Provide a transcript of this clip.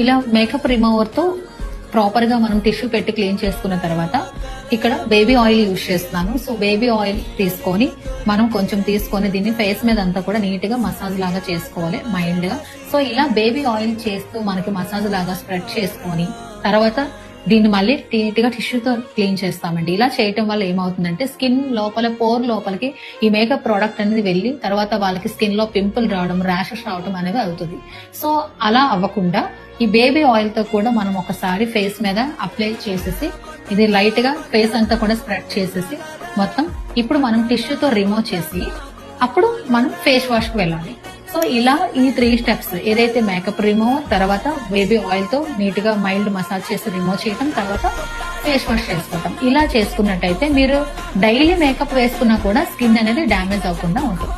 ఇలా makeup remover తో proper గా మనం టిష్యూ పెట్టి క్లీన్ చేసుకున్న తర్వాత ఇక్కడ బేబీ ఆయిల్ యూజ్ చేస్తున్నాను. సో బేబీ ఆయిల్ తీసుకొని మనం కొంచెం తీసుకొని దీన్ని ఫేస్ మీద అంతా కూడా నీట్ గా మసాజ్ లాగా చేసుకోవాలి మైల్డ్ గా. సో ఇలా బేబీ ఆయిల్ చేస్తూ మనకి మసాజ్ లాగా స్ప్రెడ్ చేసుకొని తర్వాత దీన్ని మళ్ళీ నీట్ గా టిష్యూతో క్లీన్ చేస్తామండి. ఇలా చేయటం వల్ల ఏమవుతుందంటే స్కిన్ లోపల పోర్ లోపలికి ఈ మేకప్ ప్రోడక్ట్ అనేది వెళ్లి తర్వాత వాళ్ళకి స్కిన్ లో పింపుల్ రావడం, ర్యాషెస్ రావడం అనేది అవుతుంది. సో అలా అవ్వకుండా ఈ బేబీ ఆయిల్ తో కూడా మనం ఒకసారి ఫేస్ మీద అప్లై చేసేసి ఇది లైట్ గా ఫేస్ అంతా కూడా స్ప్రెడ్ చేసేసి మొత్తం ఇప్పుడు మనం టిష్యూతో రిమూవ్ చేసి అప్పుడు మనం ఫేస్ వాష్ కు వెళ్ళాలి. సో ఇలా ఈ 3 స్టెప్స్ ఏదైతే మేకప్ రిమూవ్, తర్వాత బేబీ ఆయిల్ తో నీట్ గా మైల్డ్ మసాజ్ చేసి రిమూవ్ చేయడం, తర్వాత ఫేస్ వాష్ చేసుకోవటం, ఇలా చేసుకున్నట్టయితే మీరు డైలీ మేకప్ వేసుకున్నా కూడా స్కిన్ అనేది డ్యామేజ్ అవ్వకుండా ఉంటుంది.